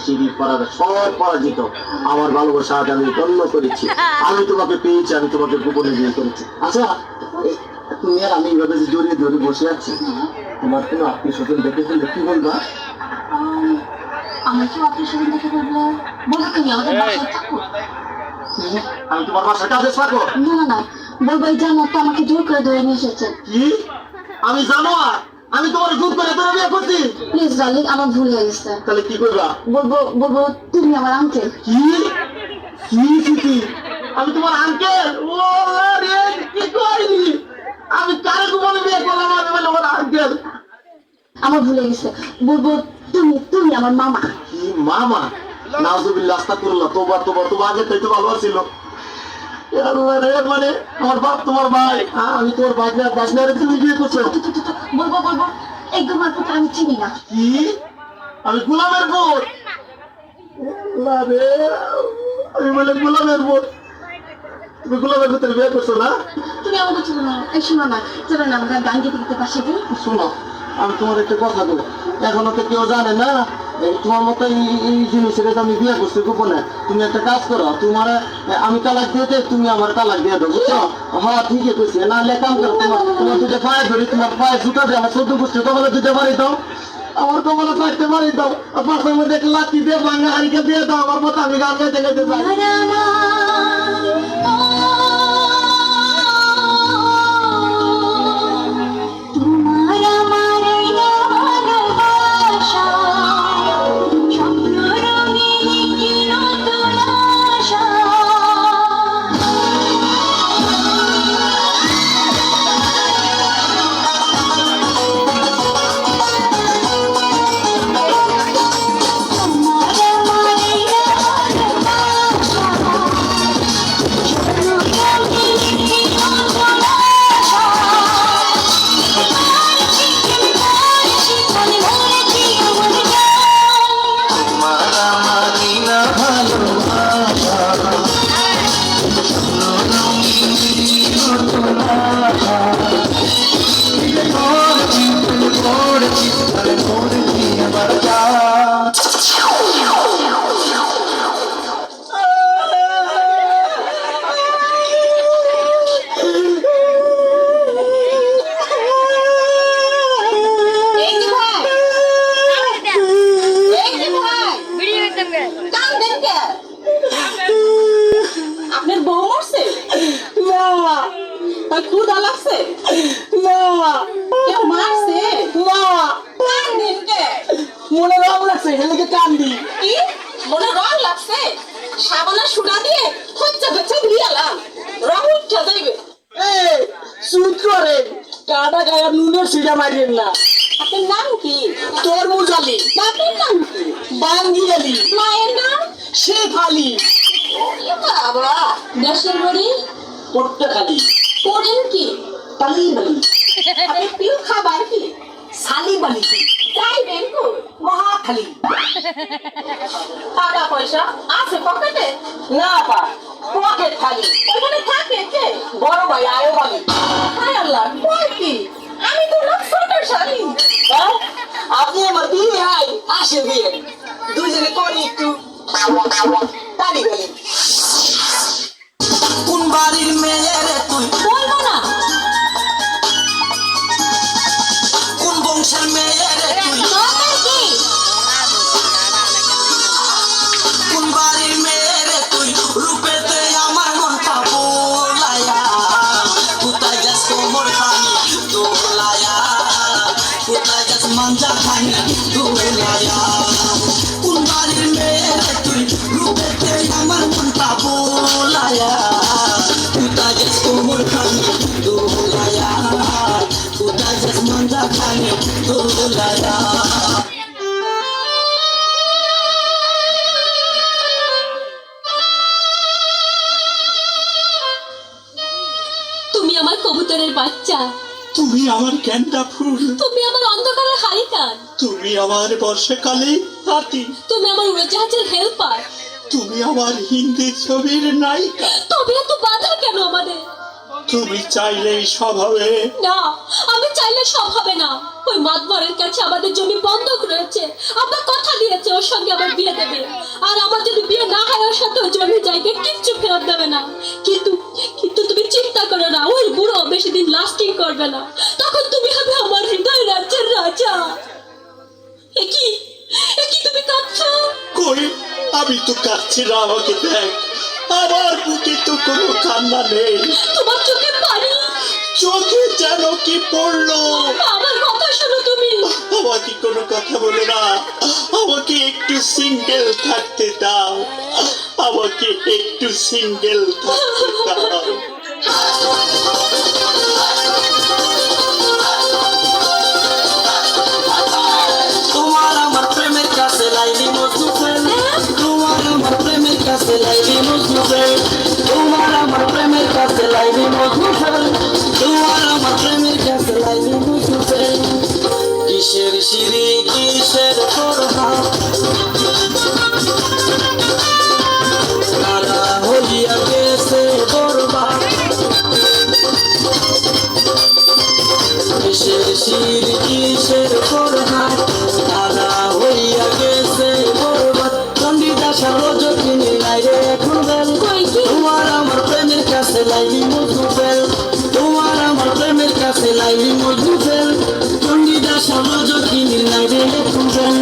সিঁড়ি পাড়ার সব পরাজিত। আমার ভালোবাসা আজ আমি গণ্য করেছি। আমি তোমাকে পেয়েছি, আমি তোমাকে গোপনে বিয়ে করেছি। আচ্ছা, তুমি আর আমি এইভাবে যে জড়িয়ে ধরে বসে আছি, তোমার কোনো আত্মীয় স্বজন দেখে ফেললে কি বলবা? আমার কি আত্মীয় স্বজন দেখে ফেললে বলবো তুমি আমাদের বাসায় থাকো। আমি তোমার বাসার কাজে থাকো? না না না, বলবো এই জানো তো আমাকে জোর করে ধরে নিয়ে এসেছে। কি? আমি জানো আমি তোমার জোর করে ধরে বিয়ে করছি? প্লিজ ডার্লিং, আমার ভুল হয়ে গেছে। তাহলে কি করবা? বলবো বলবো তুমি আমার আঙ্কেল। কি কি কি? আমি তোমার আঙ্কেল? ও রে, কি কইলি? আমি কারে গোপনে বিয়ে করলাম? আমি বলে আমার আঙ্কেল। আমার ভুল হয়ে গেছে, বলবো তুমি তুমি আমার মামা। কি মামা? নাউজুবিল্লাহ, আস্তাগফিরুল্লাহ, তোবা তোবা তোবা, আগে তাই তো ভালো ছিল। আল্লাহ রে, মানে আমার বাপ তোমার ভাই, আমি তোমার বাজনারে তুমি বিয়ে করছো? বলবো বলবো এই তোমার পুত্র আমি চিনি না। কি? আমি গোলামের বোন? আল্লাহ রে, আমি বলে গোলামের বোন? তুমি গোলামের ভিতরে বিয়ে করছো না? তুমি আমাকে চলো না, এই শোনো না, চলো না আমরা গান গেতে গেতে পাশে দিই। শোনো, আমি তোমার একটা কথা বলি, এখনো তো কেউ জানে না তোমার মতো এই জিনিসের আমি বিয়ে করছি গোপনে। তুমি একটা কাজ করো, তোমার আমি তালাক দিয়ে দে, তুমি আমার তালাক দিয়ে দাও, বুঝছো? হ্যাঁ ঠিকই করছি, না লেখাম করো, তোমার দুটো পায়ে ধরি, তোমার পায়ে জুতা দিয়ে আমার 14 গোষ্ঠী কমলে দুটো বাড়ি দাও, আমার কমলে 4টে বাড়ি দাও, আর পাশের মধ্যে একটা লাঠি দিয়ে ভাঙা হারিকে দিয়ে দাও আমার মতো, আমি গান গাইতে গাইতে যাই। আপনার বউ মরছে? না, ক্ষুধা লাগছে? না, কেউ মারছে? না, কান্দেন কে? মনে রং লাগছে, হেলেকে কান্দি। কি মনে রং লাগছে? সাবানা সুরা দিয়ে হচ্ছে হচ্ছে দিয়ালাম, রং উঠা যাইবে। এই সুদ করে কাটা গায়ে নুনের সিজা মারিয়েন না। আপনার নাম কি? তরমুজ আলী। বাপের নাম কি? বাঙ্গি আলী। মায়ের নাম? শেখ আলী। এ বাবা, দেশের বাড়ি? পট্টাখালী। করেন কি? পালি বালি। আপনার প্রিয় খাবার কি? সালি বালি। যাইবেন কই? মহাখালী। টাকা পয়সা আছে পকেটে? না পা, পকেট খালি। ওখানে থাকে কে? বড় ভাই আয়ো বালি। হায় আল্লাহ, কয় কি? আমি তো না ছোট শালি। হ্যাঁ? আপনি আমার বিয়ে হয়, আসে বিয়ে, দুজনে করি একটু তালি গলি। কোন বাড়ির মেয়ে রে তুই? বলবো না। কোন বংশের মেয়ে রে তুই? দরকার কি? কোন বাড়ির মেয়ে রে তুই? রূপেতে আমার মনটা বোলায়া, কোথায় যাস কোমর খানি দোলায়া, কোথায় যাস মাঞ্জা খানি দোলায়া। কোন বাড়ির মেয়ে রে তুই? রূপেতে আমার মনটা বোলায়া, কোথায় যাস কোমর খানি দোলায়া, কোথায় যাস মাঞ্জা খানি দোলায়া। তুমি আমার কবুতরের বাচ্চা, তুমি আমার গেন্দা ফুল, তুমি আমার অন্ধকারের হারিকান, তুমি আমার বর্ষাকালে হাতি, তুমি আমার উড়োজাহাজের হেল্পার। তুমি আমার হিন্দি ছবির নায়িকা। তবে এত বাধা কেন আমাদের? তুমি চাইলেই সব হবে। না, আমি চাইলে সব হবে না। ওই মাতবরের কাছে আমাদের জমি বন্ধক রয়েছে। আব্বা কথা দিয়েছে ওর সঙ্গে আমার বিয়ে দেবে, আর আমার যদি বিয়ে না হয় ওর সাথে ওই জমি জায়গা কিচ্ছু ফেরত দেবে না। কিন্তু কিন্তু তুমি চিন্তা করো না, ওই বুড়ো বেশি দিন লাস্টিং করবে না। তখন তুমি হবে আমার হৃদয় রাজ্যের রাজা। একি একি তুমি কাঁদছো? কই, আমি তো কাঁদছি না, আমাকে দেখ, আমার বুকে তো কোনো কান্না নেই। তোমার চোখে পানি। চোখে যেন কি পড়লো। আমার কথা শোনো তুমি। আমাকে কোনো কথা বলো না, আমাকে একটু সিঙ্গেল থাকতে দাও, আমাকে একটু সিঙ্গেল থাকতে দাও। তোমার আমার প্রেমের কাছে লাইলি মজনু ফেল, তোমার আমার প্রেমের কাছে লাইলি মজনু ফেল, তোমার আমার প্রেমের কাছে লাইলি মজনু ফেল, তোমার আমার প্রেমের কাছে লাইলি মজনু ফেল। কিসের সিঁড়ি কিসের পরহা, তারা হইয়া গেছে বরবাদ। কিসের সিঁড়ি কিসের পরহা, তারা হইয়া গেছে বরবাদ। চণ্ডীদাস আর রজকিনী নাই রে এখন বেল, তোমার আমার প্রেমের কাছে লাইলি মজনু ফেল, তোমার আমার প্রেমের কাছে লাইলি মজনু ফেল। চণ্ডীদাস আর রজকিনী নাই রে এখন বেল।